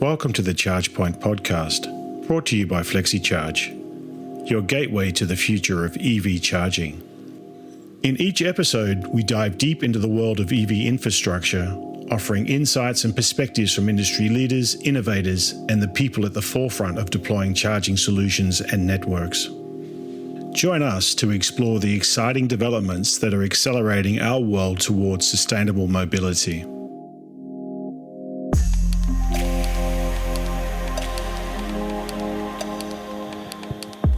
Welcome to the ChargePoint podcast, brought to you by Flexecharge, your gateway to the future of EV charging. In each episode, we dive deep into the world of EV infrastructure, offering insights and perspectives from industry leaders, innovators, and the people at the forefront of deploying charging solutions and networks. Join us to explore the exciting developments that are accelerating our world towards sustainable mobility.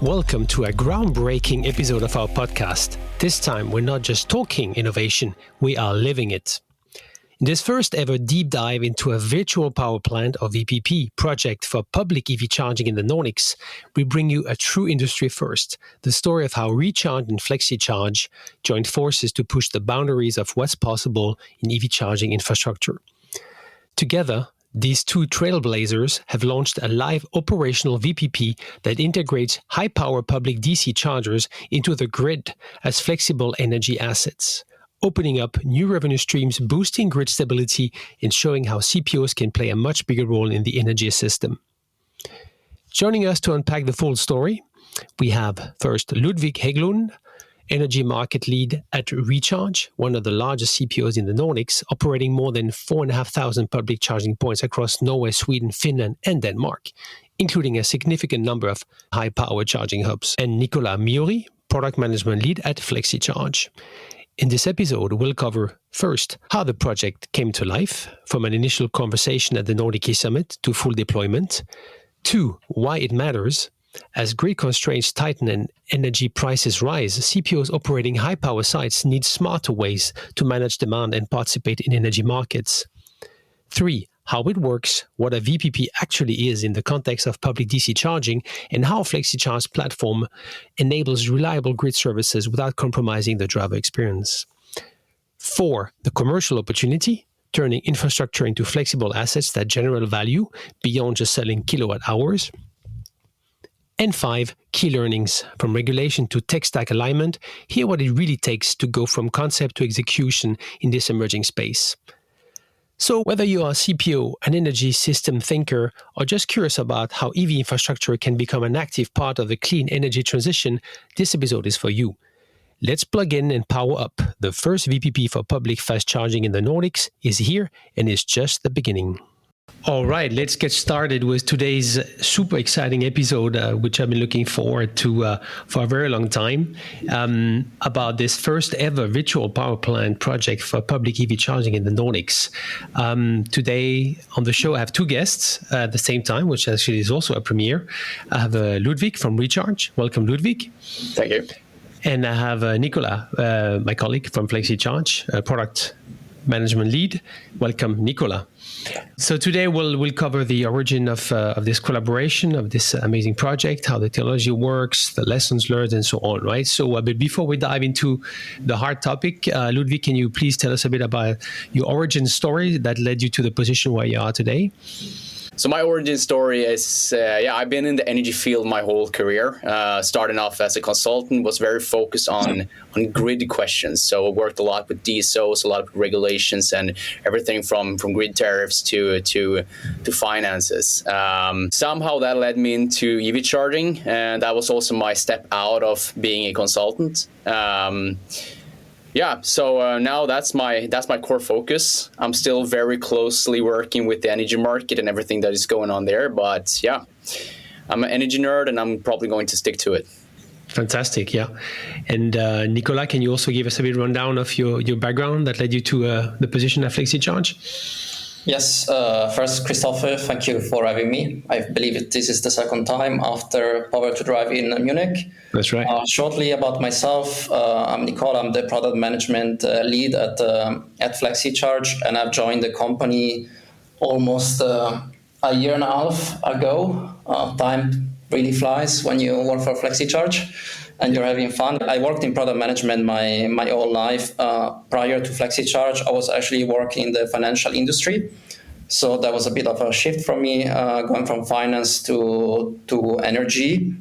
Welcome to a groundbreaking episode of our podcast. This time, we're not just talking innovation, we are living it. In this first ever deep dive into a virtual power plant or VPP project for public EV charging in the Nordics, we bring you a true industry first, the story of how Recharge and Flexecharge joined forces to push the boundaries of what's possible in EV charging infrastructure. Together, these two trailblazers have launched a live operational VPP that integrates high-power public DC chargers into the grid as flexible energy assets, opening up new revenue streams, boosting grid stability, and showing how CPOs can play a much bigger role in the energy system. Joining us to unpack the full story, we have first Ludwig Hägglund, Energy Market Lead at Recharge, one of the largest CPOs in the Nordics, operating more than 4,500 public charging points across Norway, Sweden, Finland, and Denmark, including a significant number of high-power charging hubs. And Nicola Miori, Product Management Lead at Flexecharge. In this episode, we'll cover first how the project came to life, from an initial conversation at the Nordic Summit to full deployment. 2, why it matters. As grid constraints tighten and energy prices rise, CPOs operating high-power sites need smarter ways to manage demand and participate in energy markets. 3, how it works, what a VPP actually is in the context of public DC charging, and how Flexecharge's platform enables reliable grid services without compromising the driver experience. 4, the commercial opportunity, turning infrastructure into flexible assets that generate value beyond just selling kilowatt hours. And 5, key learnings from regulation to tech stack alignment. Hear what it really takes to go from concept to execution in this emerging space. So whether you are a CPO, an energy system thinker, or just curious about how EV infrastructure can become an active part of the clean energy transition, this episode is for you. Let's plug in and power up. The first VPP for public fast charging in the Nordics is here and is just the beginning. All right, let's get started with today's super exciting episode, which I've been looking forward to for a very long time, about this first ever virtual power plant project for public EV charging in the Nordics. Today on the show, I have two guests at the same time, which actually is also a premiere. I have Ludwig from Recharge. Welcome, Ludwig. Thank you. And I have Nicola, my colleague from Flexecharge, product management lead. Welcome, Nicola. So today we'll cover the origin of this collaboration, of this amazing project, how the technology works, the lessons learned, and so on, right? So but before we dive into the hard topic, Ludwig, can you please tell us a bit about your origin story that led you to the position where you are today? So my origin story is, I've been in the energy field my whole career. Starting off as a consultant, was very focused on grid questions. So I worked a lot with DSOs, a lot of regulations, and everything from grid tariffs to finances. Somehow that led me into EV charging, and that was also my step out of being a consultant. So now that's my core focus. I'm still very closely working with the energy market and everything that is going on there. But yeah, I'm an energy nerd and I'm probably going to stick to it. Fantastic, yeah. And Nicola, can you also give us a bit rundown of your background that led you to the position at Flexecharge? Yes, first, Christophe, thank you for having me. I believe this is the second time after Power to Drive in Munich. That's right. Shortly about myself, I'm Nicola. I'm the product management lead at Flexecharge, and I've joined the company almost a year and a half ago. Time really flies when you work for Flexecharge and you're having fun. I worked in product management my whole life. Prior to Flexecharge, I was actually working in the financial industry. So that was a bit of a shift for me, going from finance to energy.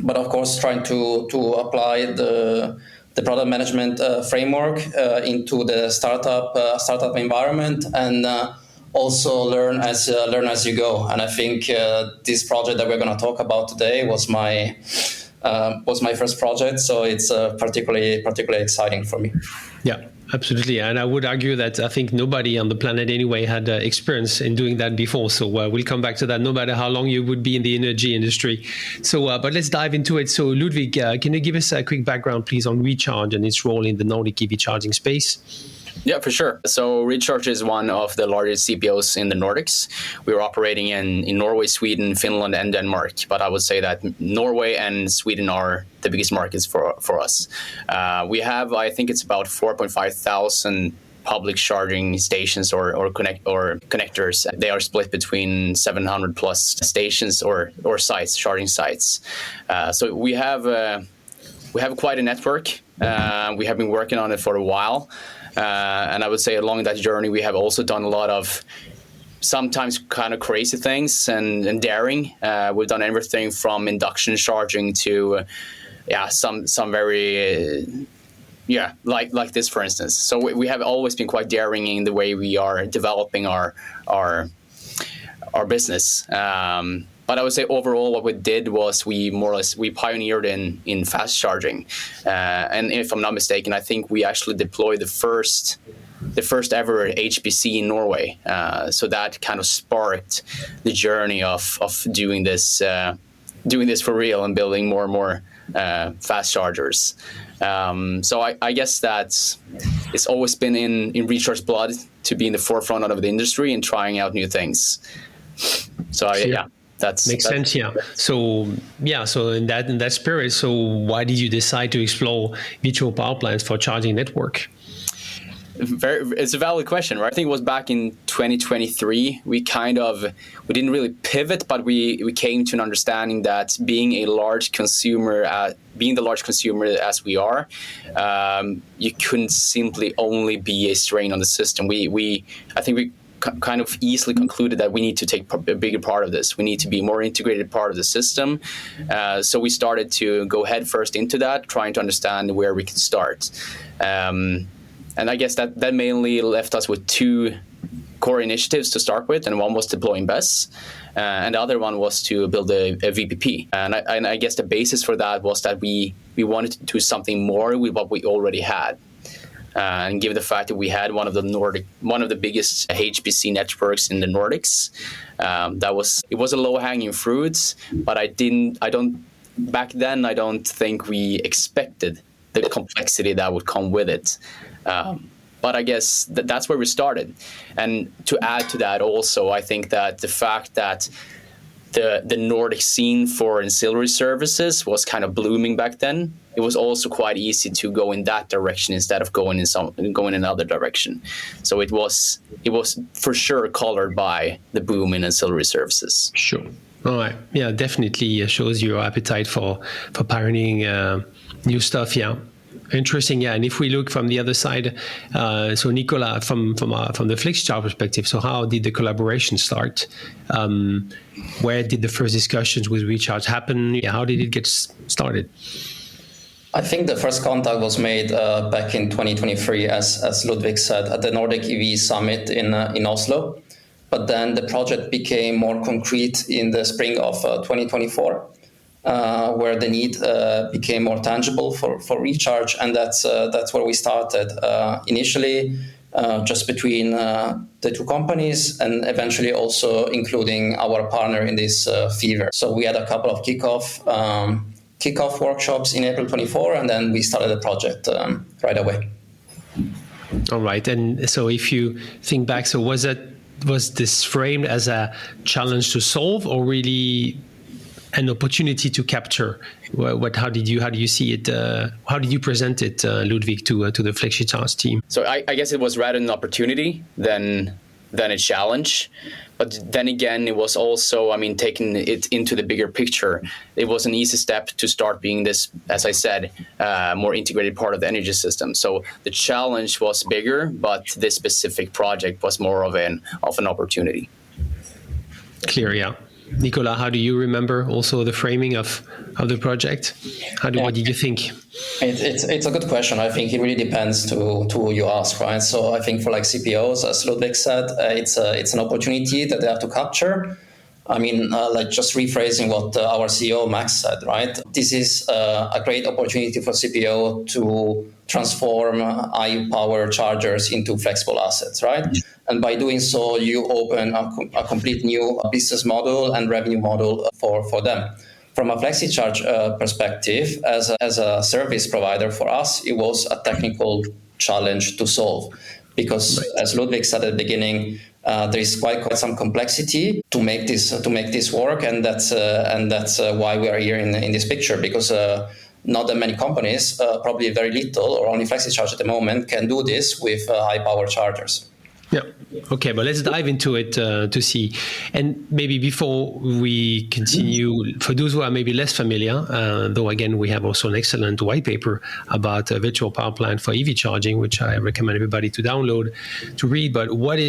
But of course, trying to apply the product management framework into the startup environment, and also learn as you go. And I think this project that we're going to talk about today was my first project, so it's particularly exciting for me. Yeah, absolutely. And I would argue that I think nobody on the planet anyway had experience in doing that before. So we'll come back to that, no matter how long you would be in the energy industry. So, but let's dive into it. So Ludwig, can you give us a quick background, please, on Recharge and its role in the Nordic EV charging space? Yeah, for sure. So Recharge is one of the largest CPOs in the Nordics. We are operating in Norway, Sweden, Finland, and Denmark. But I would say that Norway and Sweden are the biggest markets for us. We have, I think it's about 4,500 public charging stations or connectors. They are split between 700 plus stations or sites, charging sites. So we have quite a network. We have been working on it for a while. And I would say along that journey, we have also done a lot of sometimes kind of crazy things and daring. We've done everything from induction charging to, some very, like this, for instance. So we have always been quite daring in the way we are developing our business. But I would say overall, what we did was we pioneered in fast charging, and if I'm not mistaken, I think we actually deployed the first ever HPC in Norway. So that kind of sparked the journey of doing this for real and building more and more fast chargers. So I guess that it's always been in Recharge's blood to be in the forefront of the industry and trying out new things. So That makes sense. Yeah. So in that spirit, so why did you decide to explore virtual power plants for charging network? It's a valid question, right? I think it was back in 2023. We didn't really pivot, but we came to an understanding that being the large consumer as we are, you couldn't simply only be a strain on the system. I think we kind of easily concluded that we need to take a bigger part of this. We need to be more integrated part of the system. So we started to go head first into that, trying to understand where we could start. And I guess that mainly left us with two core initiatives to start with, and one was deploying BESS, and the other one was to build a VPP. And I guess the basis for that was that we wanted to do something more with what we already had. And given the fact that we had one of the biggest HPC networks in the Nordics, it was a low-hanging fruit. But back then I don't think we expected the complexity that would come with it. But I guess that's where we started. And to add to that also, I think that the fact that the Nordic scene for ancillary services was kind of blooming back then, it was also quite easy to go in that direction instead of going in another direction. So it was for sure colored by the boom in ancillary services. Sure. All right. Yeah, definitely shows your appetite for pioneering new stuff. Yeah. Interesting, yeah. And if we look from the other side, so Nicola, from the Flexecharge perspective, so how did the collaboration start? Where did the first discussions with Recharge happen? Yeah, how did it get started? I think the first contact was made back in 2023, as Ludwig said, at the Nordic EV Summit in Oslo. But then the project became more concrete in the spring of 2024. Where the need became more tangible for Recharge, and that's where we started. Initially, just between the two companies, and eventually also including our partner in this Fever. So we had a couple of kickoff workshops in April 24, and then we started the project right away. All right, and so if you think back, so was this framed as a challenge to solve, or really an opportunity to capture? How do you see it? How did you present it, Ludwig, to the Flexecharge team? So I guess it was rather an opportunity than a challenge. But then again, it was also, taking it into the bigger picture. It was an easy step to start being this, as I said, more integrated part of the energy system. So the challenge was bigger, but this specific project was more of an opportunity. Clear, yeah. Nicola, how do you remember also the framing of the project? What did you think? It's a good question. I think it really depends to who you ask, right? So I think for like CPOs, as Ludwig said, it's an opportunity that they have to capture. I mean, like just rephrasing what our CEO Max said, right? This is a great opportunity for CPO to transform high-power chargers into flexible assets, right? And by doing so, you open a complete new business model and revenue model for them. From a Flexecharge perspective, as a service provider for us, it was a technical challenge to solve because, as Ludwig said at the beginning, there is quite some complexity to make this work, and that's why we are here in this picture, because not that many companies, probably very little or only Flexecharge at the moment, can do this with high power chargers. Yeah. Okay, but let's dive into it to see. And maybe before we continue, for those who are maybe less familiar, though again, we have also an excellent white paper about a virtual power plant for EV charging, which I recommend everybody to download, to read. But what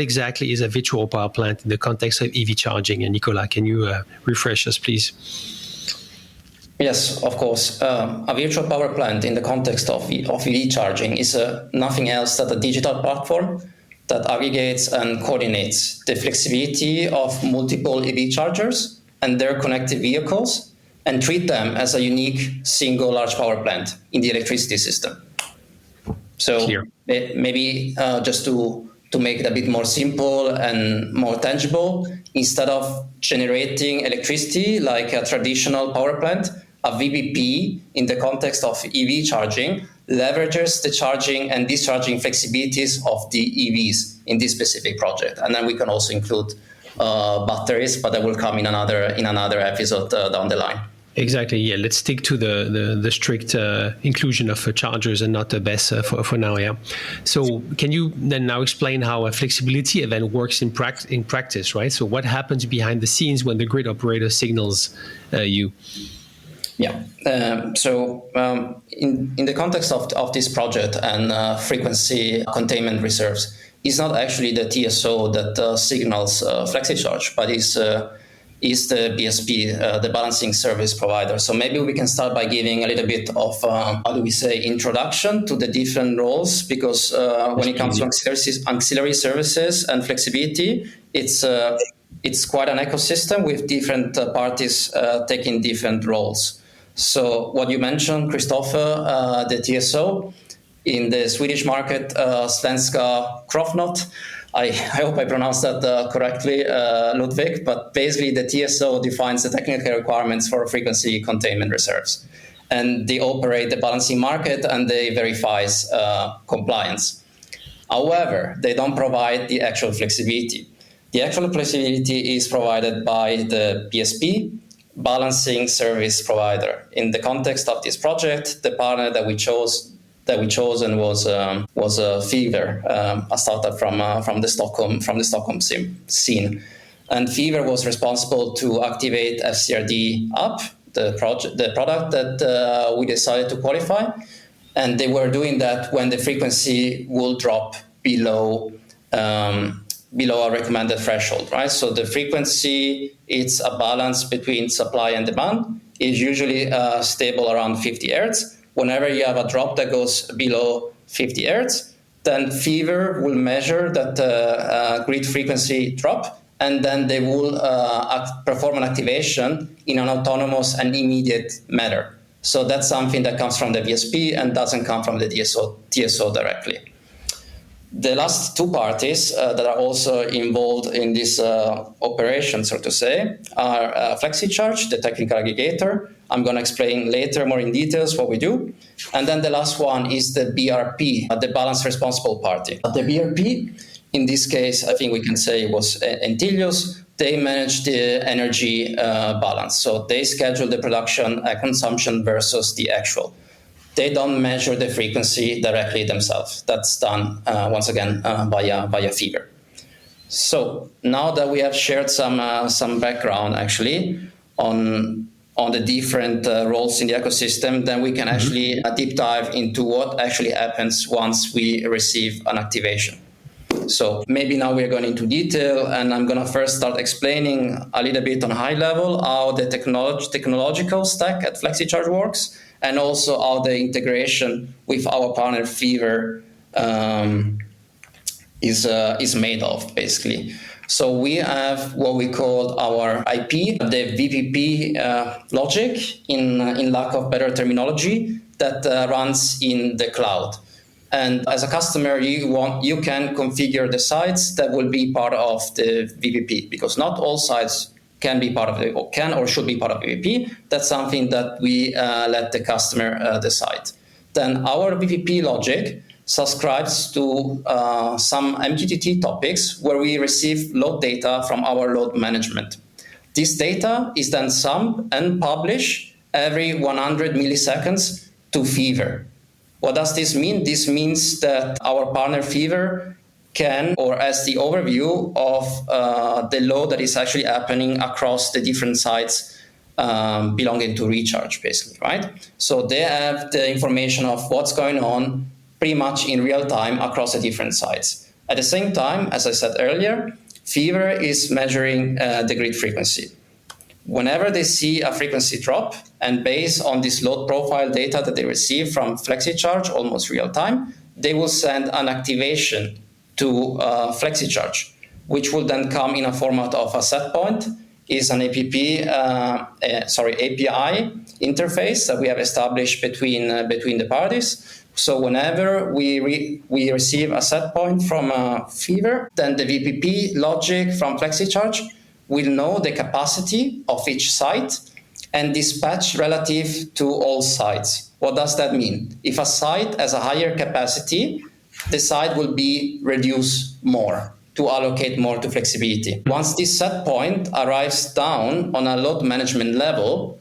exactly is a virtual power plant in the context of EV charging? And Nicola, can you refresh us, please? Yes, of course. A virtual power plant in the context of EV charging is nothing else than a digital platform that aggregates and coordinates the flexibility of multiple EV chargers and their connected vehicles and treat them as a unique single large power plant in the electricity system. So maybe just to make it a bit more simple and more tangible, instead of generating electricity like a traditional power plant, a VPP in the context of EV charging leverages the charging and discharging flexibilities of the EVs in this specific project. And then we can also include batteries, but that will come in another episode down the line. Exactly. Yeah. Let's stick to the strict inclusion of chargers and not the BESS for now. Yeah. So can you then now explain how a flexibility event works in practice, right? So what happens behind the scenes when the grid operator signals you? Yeah. So in the context of this project and frequency containment reserves, it's not actually the TSO that signals Flexecharge, but is the BSP, the balancing service provider. So maybe we can start by giving a little bit of, introduction to the different roles, because when it comes to auxiliary services and flexibility, it's quite an ecosystem with different parties taking different roles. So what you mentioned, Christophe, the TSO, in the Swedish market, Svenska Kraftnät. I hope I pronounced that correctly, Ludwig, but basically the TSO defines the technical requirements for frequency containment reserves. And they operate the balancing market and they verify compliance. However, they don't provide the actual flexibility. The actual flexibility is provided by the BSP, balancing service provider. In the context of this project, the partner that we chosen was Fever, a startup from the Stockholm scene. And Fever was responsible to activate FCRD app, the product that we decided to qualify, and they were doing that when the frequency will drop below a recommended threshold, right? So the frequency, it's a balance between supply and demand, is usually stable around 50 Hertz. Whenever you have a drop that goes below 50 Hertz, then Fever will measure that grid frequency drop, and then they will perform an activation in an autonomous and immediate manner. So that's something that comes from the VSP and doesn't come from the TSO directly. The last two parties that are also involved in this operation, so to say, are Flexecharge, the technical aggregator. I'm going to explain later more in details what we do. And then the last one is the BRP, the balance responsible party. The BRP, in this case, I think we can say it was Entilios. They manage the energy balance. So they schedule the production consumption versus the actual. They don't measure the frequency directly themselves. That's done, once again, via Fever. So now that we have shared some background, actually, on the different roles in the ecosystem, then we can actually deep dive into what actually happens once we receive an activation. So maybe now we're going into detail, and I'm going to first start explaining a little bit on a high level how the technological stack at Flexecharge works, and also how the integration with our partner Fever is made of, basically. So we have what we call our IP, the VPP logic, in lack of better terminology, that runs in the cloud. And as a customer, you can configure the sites that will be part of the VPP, because not all sites can be part of it, or can or should be part of VPP. That's something that we let the customer decide. Then our VPP logic subscribes to some MQTT topics where we receive load data from our load management. This data is then summed and published every 100 milliseconds to Fever. What does this mean? This means that our partner Fever can, or has the overview of the load that is actually happening across the different sites belonging to Recharge, basically, right? So they have the information of what's going on pretty much in real time across the different sites. At the same time, as I said earlier, Fever is measuring the grid frequency. Whenever they see a frequency drop, and based on this load profile data that they receive from Flexecharge almost real time, they will send an activation to Flexecharge, which will then come in a format of a set point, is an API interface that we have established between the parties. So whenever we receive a set point from Fever, then the VPP logic from Flexecharge will know the capacity of each site and dispatch relative to all sites. What does that mean? If a site has a higher capacity, the site will be reduced more to allocate more to flexibility. Once this set point arrives down on a load management level,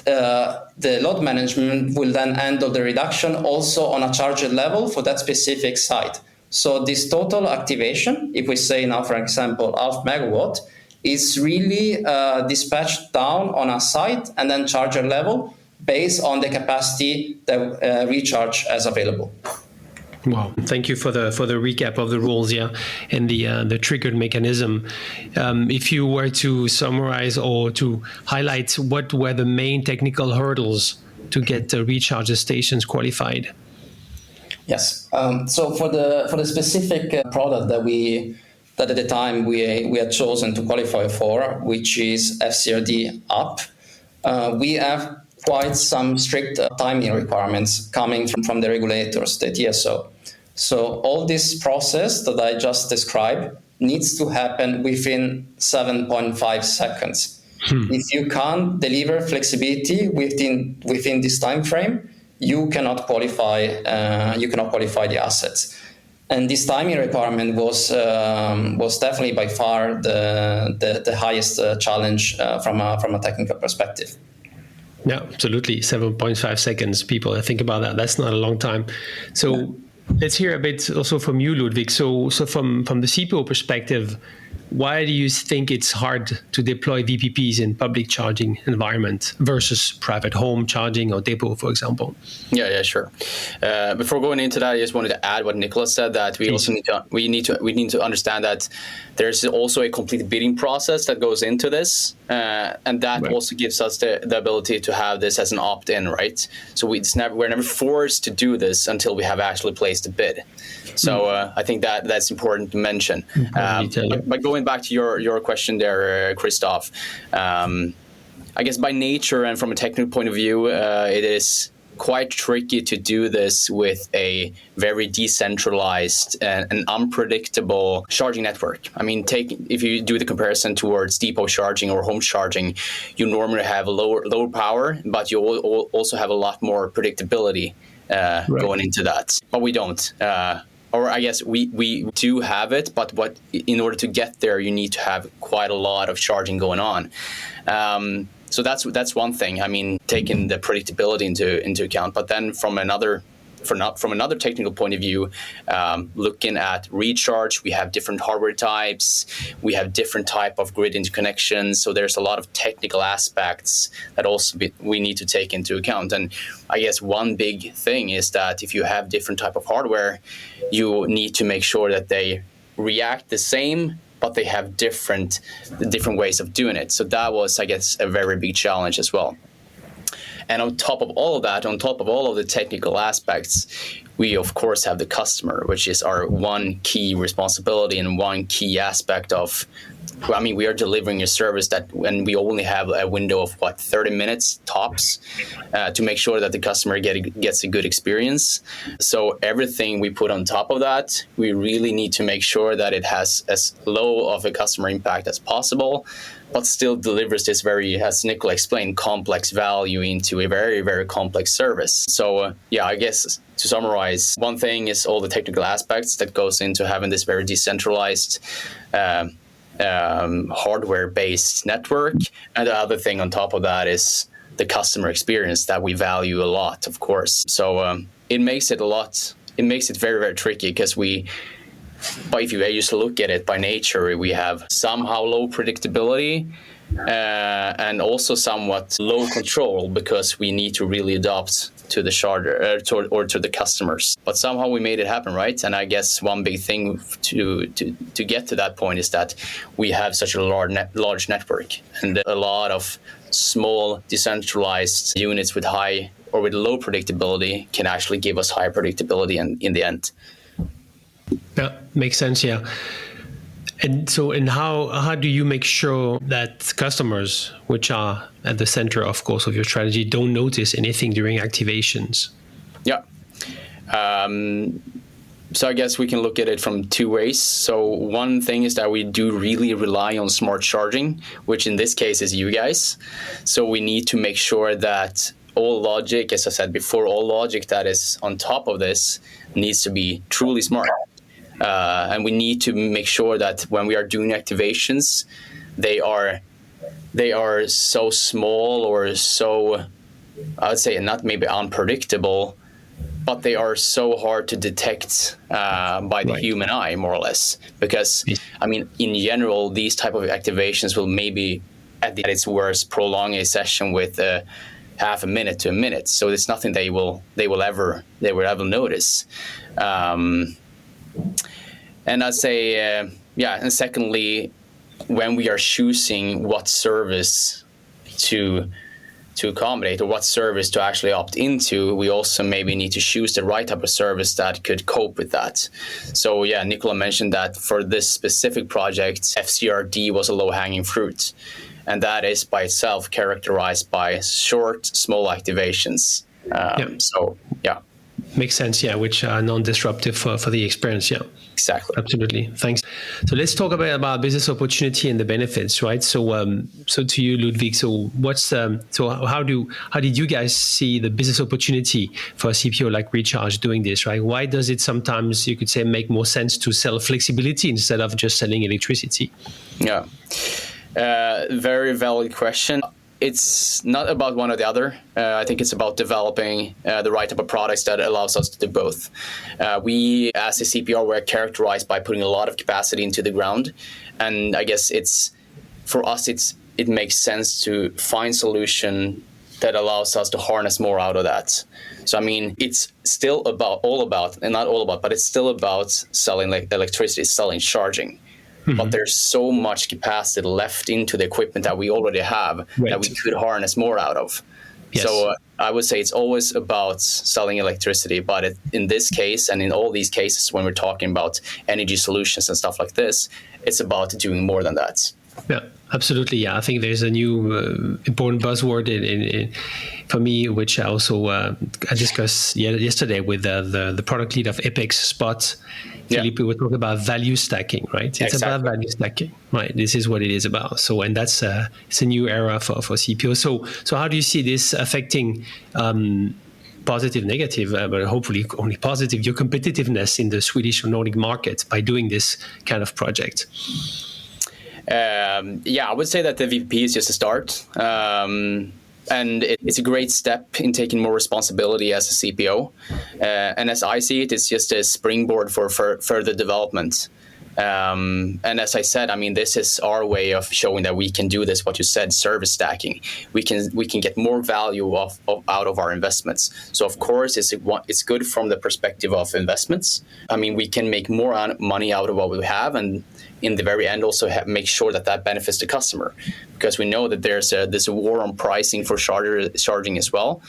the load management will then handle the reduction also on a charger level for that specific site. So this total activation, if we say now, for example, 0.5 megawatt, is really dispatched down on a site and then charger level based on the capacity that Recharge has available. Wow, thank you for the recap of the rules, and the triggered mechanism. If you were to summarize or to highlight, what were the main technical hurdles to get the Recharge stations qualified? Yes. So for the specific product that at the time we had chosen to qualify for, which is FCRD up, we have quite some strict timing requirements coming from the regulators, the TSO. So all this process that I just described needs to happen within 7.5 seconds. If you can't deliver flexibility within this time frame, you cannot qualify the assets. And this timing requirement was definitely by far the highest challenge from a technical perspective. Yeah, absolutely. 7.5 seconds, people. Think about that. That's not a long time. So let's hear a bit also from you, Ludwig. So from the CPO perspective, why do you think it's hard to deploy VPPs in public charging environment versus private home charging or depot, for example? Yeah, sure. Before going into that, I just wanted to add what Nicola said, that we also need to understand that there's also a complete bidding process that goes into this, and that also gives us the ability to have this as an opt-in, right? So we're never forced to do this until we have actually placed a bid. So I think that's important to mention. But going back to your question there, Christophe, I guess by nature and from a technical point of view, it is quite tricky to do this with a very decentralized and unpredictable charging network. I mean, if you do the comparison towards depot charging or home charging, you normally have a lower power, but you also have a lot more predictability going into that. But we don't. Or I guess we do have it, but in order to get there, you need to have quite a lot of charging going on. So that's one thing. I mean, taking the predictability into account. But then from another technical point of view, looking at Recharge, we have different hardware types, we have different type of grid interconnections. So there's a lot of technical aspects that also we need to take into account. And I guess one big thing is that if you have different type of hardware, you need to make sure that they react the same, but they have different ways of doing it. So that was, I guess, a very big challenge as well. And on top of all of that, on top of all of the technical aspects, we of course have the customer, which is our one key responsibility and one key aspect of, I mean, we are delivering a service that, and we only have a window of 30 minutes tops to make sure that the customer gets a good experience. So everything we put on top of that, we really need to make sure that it has as low of a customer impact as possible, but still delivers this very, as Nicola explained, complex value into a very, very complex service. So I guess to summarize, one thing is all the technical aspects that goes into having this very decentralized hardware-based network, and the other thing on top of that is the customer experience that we value a lot, of course. So it makes it very, very tricky, because but if you just look at it by nature, we have somehow low predictability and also somewhat low control, because we need to really adapt to the charger or to the customers. But somehow we made it happen, right? And I guess one big thing to get to that point is that we have such a large network, and a lot of small decentralized units with high or with low predictability can actually give us high predictability in the end. Yeah, makes sense. Yeah. And so, how do you make sure that customers, which are at the center, of course, of your strategy, don't notice anything during activations? Yeah. So I guess we can look at it from two ways. So one thing is that we do really rely on smart charging, which in this case is you guys. So we need to make sure that all logic, as I said before, all logic that is on top of this needs to be truly smart. And we need to make sure that when we are doing activations, they are so small or so, I would say, not maybe unpredictable, but they are so hard to detect by the human eye, more or less. Because, I mean, in general, these type of activations will maybe, at its worst, prolong a session with half a minute to a minute. So it's nothing they will ever notice. And I'd say, and secondly, when we are choosing what service to accommodate or what service to actually opt into, we also maybe need to choose the right type of service that could cope with that. So Nicola mentioned that for this specific project, FCRD was a low-hanging fruit. And that is by itself characterized by short, small activations. So, Makes sense, which are non-disruptive for the experience, Exactly. Absolutely. Thanks. So let's talk about business opportunity and the benefits, right? So, so to you, Ludwig. So, how did you guys see the business opportunity for a CPO like Recharge doing this, right? Why does it sometimes, you could say, make more sense to sell flexibility instead of just selling electricity? Yeah, very valid question. It's not about one or the other. I think it's about developing the right type of products that allows us to do both. We, as a CPO, we're characterized by putting a lot of capacity into the ground. And I guess for us, it makes sense to find solution that allows us to harness more out of that. So, I mean, it's still but it's still about selling electricity, selling charging. Mm-hmm. But there's so much capacity left into the equipment that we already have that we could harness more out of. Yes. So I would say it's always about selling electricity. But in this case, and in all these cases, when we're talking about energy solutions and stuff like this, it's about doing more than that. Yeah, absolutely. Yeah, I think there's a new important buzzword for me, which I also I discussed yesterday with the product lead of Apex Spot. Philippe, we were talking about value stacking, right? It's about value stacking, right? This is what it is about. So, and that's it's a new era for CPO. So how do you see this affecting positive, negative, but hopefully only positive, your competitiveness in the Swedish or Nordic market by doing this kind of project? I would say that the VPP is just a start. And it's a great step in taking more responsibility as a CPO. And as I see it, it's just a springboard for further development. And as I said, I mean, this is our way of showing that we can do this. What you said, service stacking. We can get more value out of our investments. So of course, it's good from the perspective of investments. I mean, we can make more money out of what we have, and in the very end, also make sure that benefits the customer, because we know that there's a war on pricing for charging as well.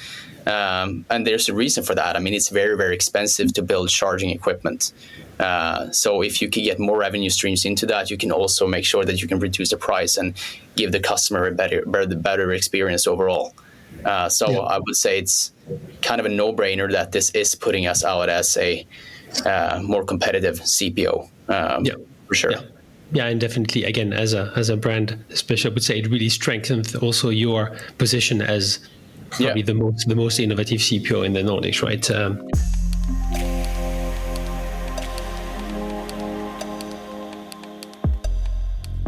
And there's a reason for that. I mean, it's very, very expensive to build charging equipment. So if you can get more revenue streams into that, you can also make sure that you can reduce the price and give the customer a better experience overall. I would say it's kind of a no-brainer that this is putting us out as a more competitive CPO, for sure. Yeah, and definitely, again, as a brand, especially, I would say it really strengthens also your position as probably the most innovative CPO in the Nordics, right?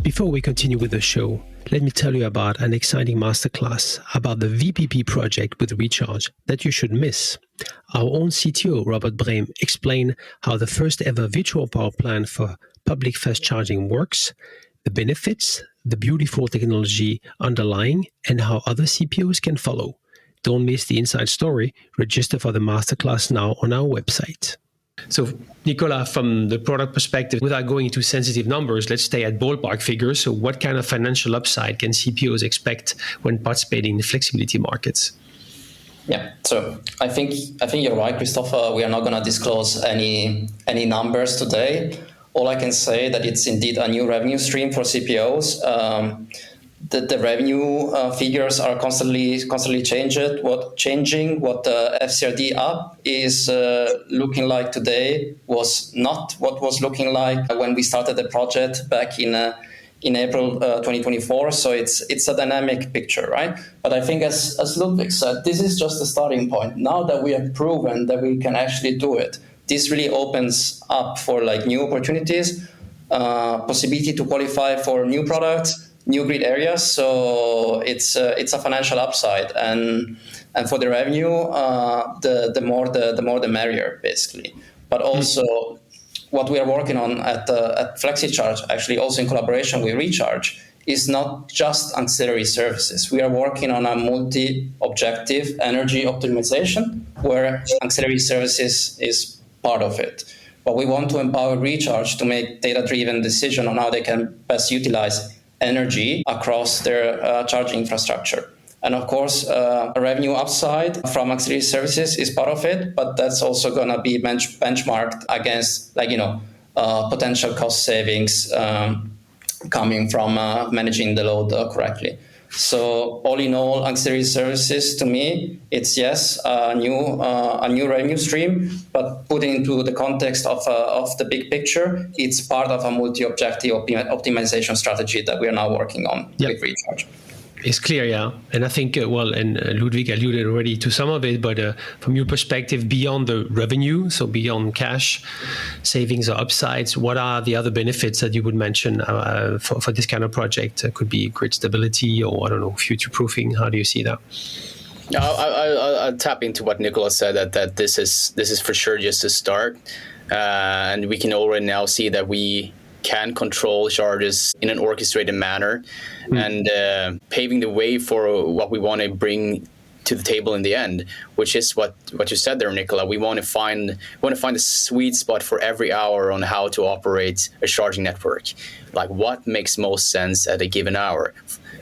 Before we continue with the show, let me tell you about an exciting masterclass about the VPP project with Recharge that you should miss. Our own CTO, Robert Brehm, explained how the first ever virtual power plant for public fast charging works, the benefits, the beautiful technology underlying, and how other CPOs can follow. Don't miss the inside story. Register for the masterclass now on our website. So, Nicola, from the product perspective, without going into sensitive numbers, let's stay at ballpark figures. So what kind of financial upside can CPOs expect when participating in the flexibility markets? Yeah, so I think you're right, Christophe. We are not going to disclose any numbers today. All I can say that it's indeed a new revenue stream for CPOs. The revenue figures are constantly changing. What the FCRD app is looking like today was not what was looking like when we started the project back in April 2024. So it's a dynamic picture, right? But I think as Ludwig said, this is just the starting point. Now that we have proven that we can actually do it, this really opens up for like new opportunities, possibility to qualify for new products, new grid areas. So it's a financial upside, and for the revenue, the more the merrier, basically. But also, what we are working on at Flexecharge, actually also in collaboration with Recharge, is not just ancillary services. We are working on a multi-objective energy optimization, where ancillary services is part of it. But we want to empower Recharge to make data-driven decisions on how they can best utilize energy across their charging infrastructure. And of course, a revenue upside from auxiliary services is part of it, but that's also going to be benchmarked against, potential cost savings coming from managing the load correctly. So all in all, auxiliary services, to me, it's a new revenue stream, but put into the context of the big picture, it's part of a multi-objective optimization strategy that we are now working on with Recharge. It's clear, yeah. And I think, and Ludwig alluded already to some of it, but from your perspective, beyond the revenue, so beyond cash savings or upsides, what are the other benefits that you would mention for this kind of project? Could be grid stability or, I don't know, future-proofing. How do you see that? I'll tap into what Nicola said, that this is for sure just a start. And we can already now see that we can control charges in an orchestrated manner, and paving the way for what we want to bring to the table in the end, which is what you said there, Nicola. We want to find a sweet spot for every hour on how to operate a charging network, like what makes most sense at a given hour.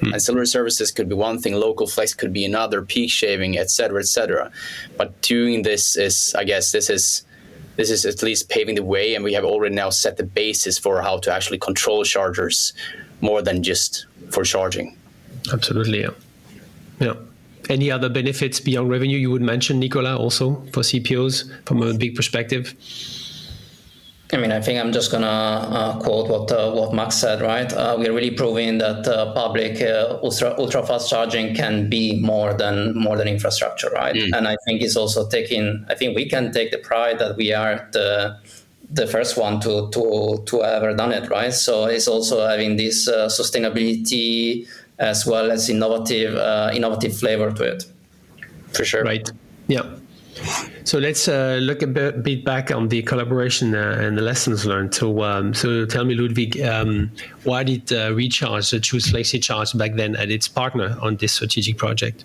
Ancillary services could be one thing, local flex could be another, peak shaving, etc., etc. But doing this is, I guess, this is at least paving the way, and we have already now set the basis for how to actually control chargers more than just for charging. Absolutely, yeah. Any other benefits beyond revenue you would mention, Nicola, also for CPOs from a big perspective? I mean, I think I'm just gonna quote what Max said, right? We're really proving that public ultra fast charging can be more than infrastructure, right? And I think it's also I think we can take the pride that we are the first one to ever done it, right? So it's also having this sustainability as well as innovative flavor to it. For sure. Right. Yeah. So let's look a bit back on the collaboration and the lessons learned. So tell me, Ludwig, why did Recharge choose Flexecharge back then as its partner on this strategic project?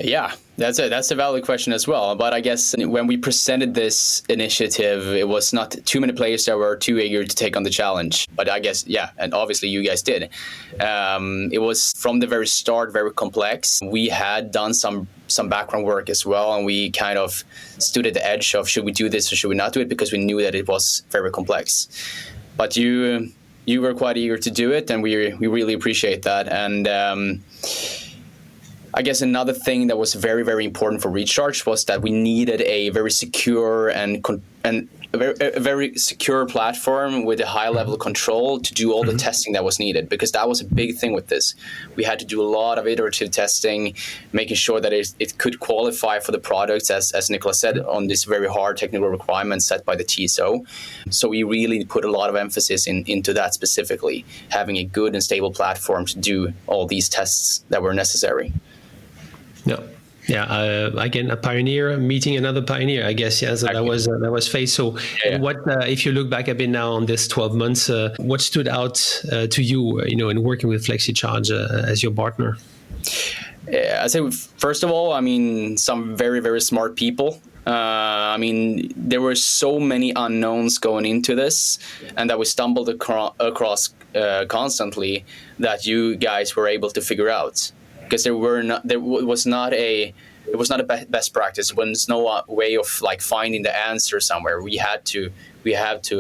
Yeah, that's a valid question as well. But I guess when we presented this initiative, it was not too many players that were too eager to take on the challenge. But I guess, yeah, and obviously you guys did. It was from the very start very complex. We had done some background work as well, and we kind of stood at the edge of should we do this or should we not do it, because we knew that it was very complex. But you were quite eager to do it, and we really appreciate that. And I guess another thing that was very, very important for Recharge was that we needed a very secure and a very secure platform with a high level of control to do all the testing that was needed, because that was a big thing with this. We had to do a lot of iterative testing, making sure that it could qualify for the products, as Nicola said, on this very hard technical requirements set by the TSO. So we really put a lot of emphasis into that specifically, having a good and stable platform to do all these tests that were necessary. Yeah. Again, a pioneer meeting another pioneer, I guess. Yeah, so that was Face. So, what if you look back a bit now on this 12 months? What stood out to you, in working with Flexecharge as your partner? Yeah, I'd say first of all, some very, very smart people. There were so many unknowns going into this, and that we stumbled across constantly that you guys were able to figure out. Because there was not a best practice. There was no way of finding the answer somewhere. We had to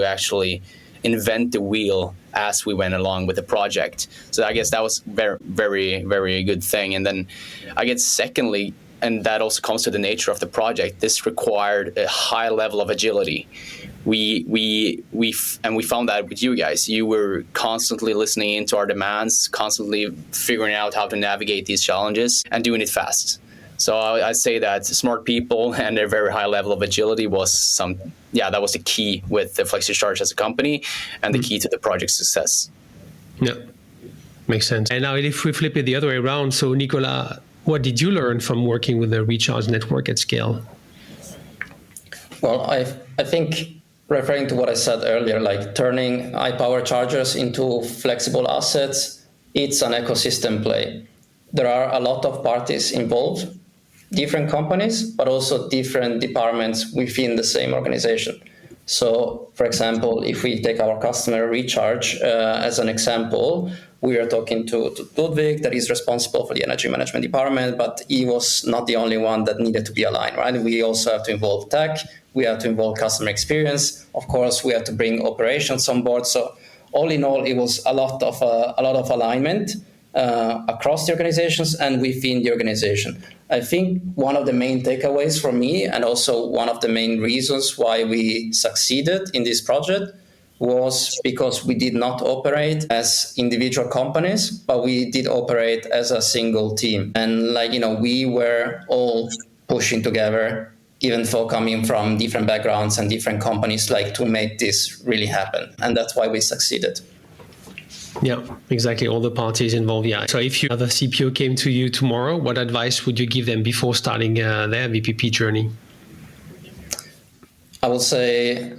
actually invent the wheel as we went along with the project. So I guess that was very, very, very good thing. And then I guess secondly, and that also comes to the nature of the project, this required a high level of agility. We found that with you guys. You were constantly listening into our demands, constantly figuring out how to navigate these challenges and doing it fast. So I'd say that smart people and a very high level of agility was that was the key with the Flexecharge as a company and the key to the project's success. Yeah, makes sense. And now if we flip it the other way around, so Nicola, what did you learn from working with the Recharge network at scale? Well, I think, referring to what I said earlier, turning high-power chargers into flexible assets, it's an ecosystem play. There are a lot of parties involved, different companies, but also different departments within the same organization. So, for example, if we take our customer Recharge as an example, we are talking to Ludwig, that is responsible for the energy management department, but he was not the only one that needed to be aligned, right? We also have to involve tech, we have to involve customer experience. Of course, we have to bring operations on board. So all in all, it was a lot of alignment across the organizations and within the organization. I think one of the main takeaways for me, and also one of the main reasons why we succeeded in this project, was because we did not operate as individual companies, but we did operate as a single team. And we were all pushing together, even though coming from different backgrounds and different companies, to make this really happen. And that's why we succeeded. Yeah, exactly. All the parties involved. Yeah. So if another CPO came to you tomorrow, what advice would you give them before starting their VPP journey? I would say,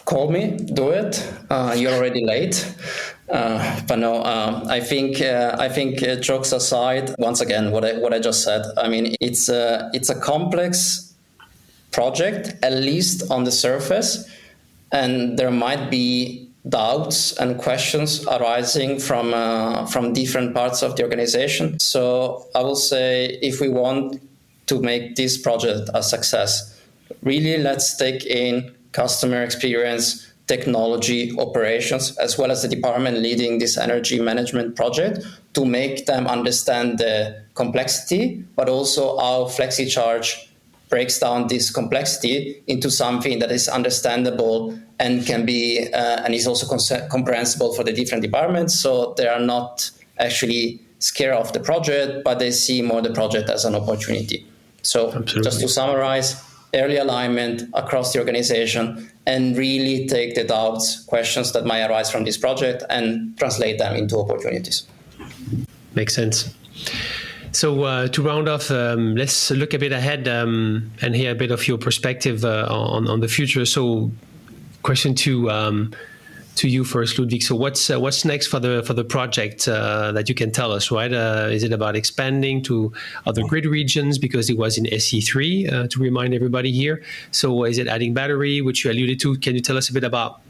call me, do it. You're already late. But no, I think jokes aside, once again, what I just said, it's a complex project, at least on the surface, and there might be doubts and questions arising from different parts of the organization. So I will say, if we want to make this project a success, really let's take in customer experience, technology, operations, as well as the department leading this energy management project, to make them understand the complexity, but also how Flexecharge breaks down this complexity into something that is understandable and can be and is also comprehensible for the different departments. So they are not actually scared of the project, but they see more the project as an opportunity. So Absolutely. Just to summarize, early alignment across the organization, and really take the doubts, questions that might arise from this project and translate them into opportunities. Makes sense. So to round off, let's look a bit ahead and hear a bit of your perspective on the future. So, question to you first, Ludwig. So, what's next for the project that you can tell us? Right? Is it about expanding to other grid regions because it was in SE3 to remind everybody here? So, is it adding battery, which you alluded to? Can you tell us a bit about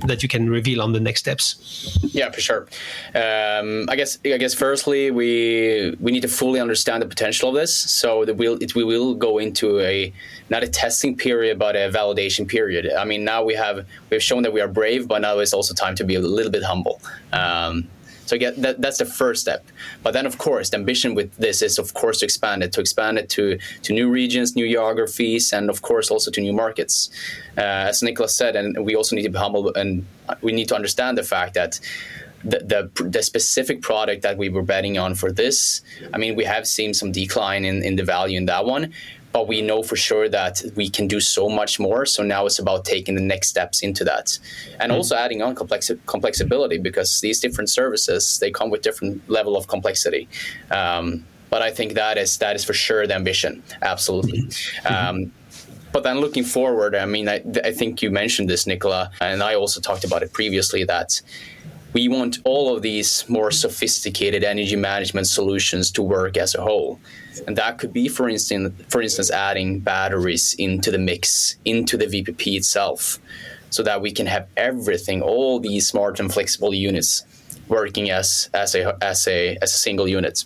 that you can reveal on the next steps? Yeah, for sure. I guess firstly we need to fully understand the potential of this. So that we will go into not a testing period, but a validation period. I mean, now we've shown that we are brave, but now it's also time to be a little bit humble. So again, that's the first step. But then, of course, the ambition with this is, of course, to expand it to new regions, new geographies, and of course also to new markets. As Nicola said, and we also need to be humble, and we need to understand the fact that the specific product that we were betting on for this, I mean, we have seen some decline in the value in that one. But we know for sure that we can do so much more. So now it's about taking the next steps into that, and also adding on complexity, because these different services, they come with different level of complexity. But I think that is for sure the ambition, absolutely. But then looking forward, I mean, I think you mentioned this, Nicola, and I also talked about it previously, that we want all of these more sophisticated energy management solutions to work as a whole. And that could be, for instance, adding batteries into the mix, into the VPP itself, so that we can have everything, all these smart and flexible units working as a single unit.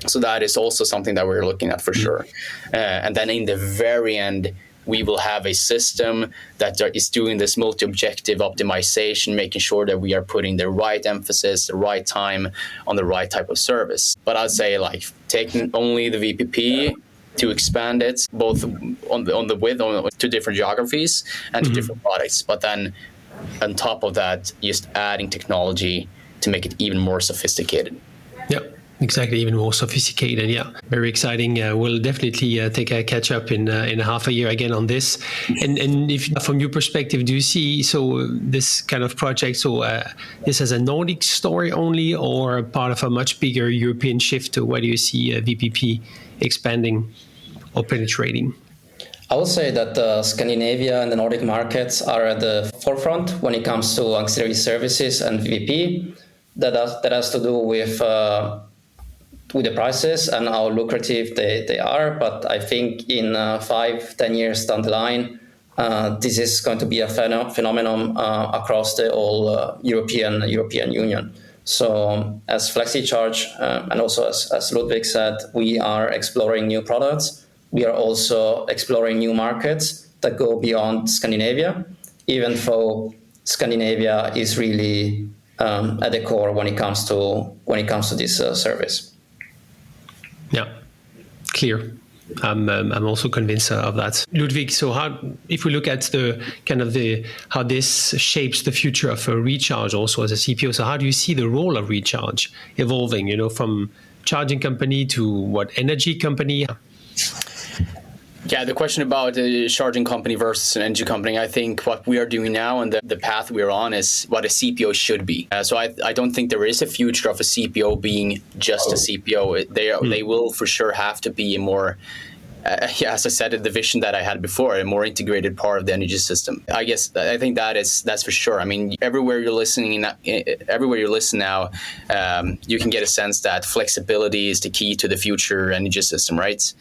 So that is also something that we're looking at for sure. And then in the very end, we will have a system that is doing this multi-objective optimization, making sure that we are putting the right emphasis, the right time on the right type of service. But I'd say, like, taking only the VPP to expand it both on the width to different geographies and to different products. But then on top of that, just adding technology to make it even more sophisticated. Yep. Exactly, even more sophisticated. Yeah, very exciting. We'll definitely take a catch up in a half a year again on this. And if from your perspective, do you see this kind of project? So this as a Nordic story only, or part of a much bigger European shift? Where do you see VPP expanding or penetrating? I would say that Scandinavia and the Nordic markets are at the forefront when it comes to auxiliary services and VPP. That has to do with the prices and how lucrative they are. But I think in 5-10 years down the line, this is going to be a phenomenon across the whole European Union. So as Flexecharge and also as Ludwig said, we are exploring new products. We are also exploring new markets that go beyond Scandinavia, even though Scandinavia is really at the core when it comes to this service. Yeah, clear. I'm also convinced of that. Ludwig, so if we look at how this shapes the future of Recharge also as a CPO, so how do you see the role of Recharge evolving, from charging company to energy company? Yeah, the question about a charging company versus an energy company, I think what we are doing now and the path we're on is what a CPO should be. So I don't think there is a future of a CPO being just a CPO. They will for sure have to be a more, as I said, the vision that I had before, a more integrated part of the energy system. I think that's for sure. I mean, everywhere you listen now, you can get a sense that flexibility is the key to the future energy system, right?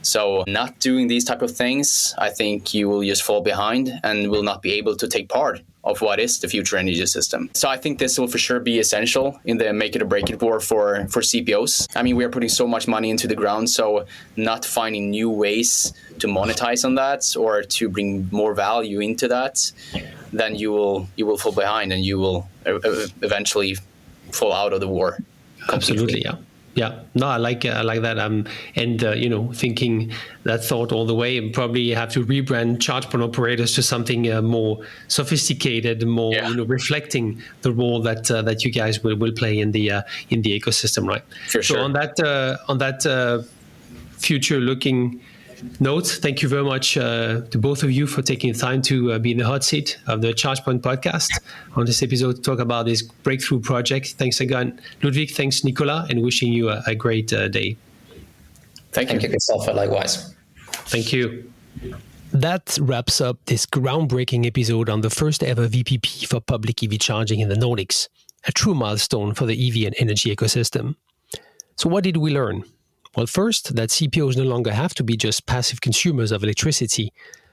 So not doing these type of things, I think you will just fall behind and will not be able to take part of what is the future energy system. So I think this will for sure be essential in the make it or break it war for CPOs. I mean, we are putting so much money into the ground, so not finding new ways to monetize on that or to bring more value into that, then you will fall behind and you will eventually fall out of the war completely. Absolutely, yeah. Yeah, no, I like that. And thinking that thought all the way, and probably have to rebrand charge point operators to something more sophisticated, more reflecting the role that you guys will play in the ecosystem, right? For sure. So on that future looking note, thank you very much to both of you for taking the time to be in the hot seat of the ChargePoint podcast on this episode to talk about this breakthrough project. Thanks again, Ludwig. Thanks, Nicola, and wishing you a great day. Thank you, Christophe. Likewise. Thank you. That wraps up this groundbreaking episode on the first ever VPP for public EV charging in the Nordics, a true milestone for the EV and energy ecosystem. So what did we learn? Well, first, that CPOs no longer have to be just passive consumers of electricity.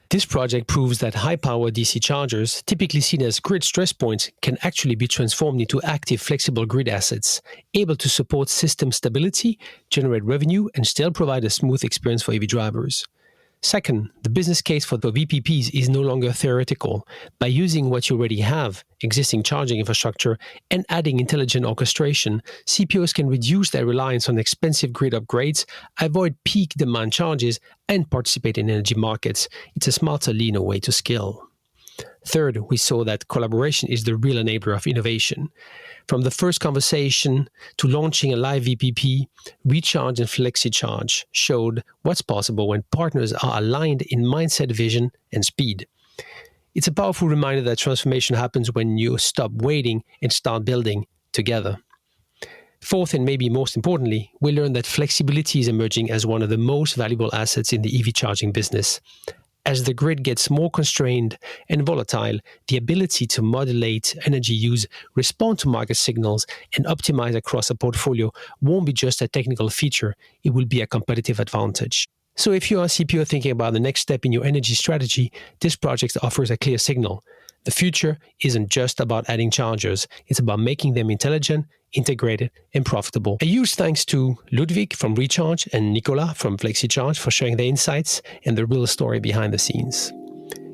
This project proves that high-power DC chargers, typically seen as grid stress points, can actually be transformed into active, flexible grid assets, able to support system stability, generate revenue, and still provide a smooth experience for EV drivers. Second, the business case for the VPPs is no longer theoretical. By using what you already have, existing charging infrastructure, and adding intelligent orchestration, CPOs can reduce their reliance on expensive grid upgrades, avoid peak demand charges, and participate in energy markets. It's a smarter, leaner way to scale. Third, we saw that collaboration is the real enabler of innovation. From the first conversation to launching a live VPP, Recharge and Flexecharge showed what's possible when partners are aligned in mindset, vision, and speed. It's a powerful reminder that transformation happens when you stop waiting and start building together. Fourth, and maybe most importantly, we learned that flexibility is emerging as one of the most valuable assets in the EV charging business. As the grid gets more constrained and volatile, the ability to modulate energy use, respond to market signals, and optimize across a portfolio won't be just a technical feature, it will be a competitive advantage. So if you are a CPO thinking about the next step in your energy strategy, this project offers a clear signal. The future isn't just about adding chargers, it's about making them intelligent, integrated, and profitable. A huge thanks to Ludwig from Recharge and Nicola from Flexecharge for sharing their insights and the real story behind the scenes.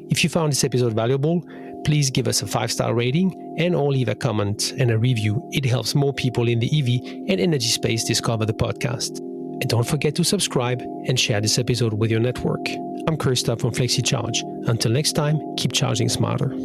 If you found this episode valuable, please give us a 5-star rating and or leave a comment and a review. It helps more people in the EV and energy space discover the podcast. And don't forget to subscribe and share this episode with your network. I'm Christophe from Flexecharge. Until next time, keep charging smarter.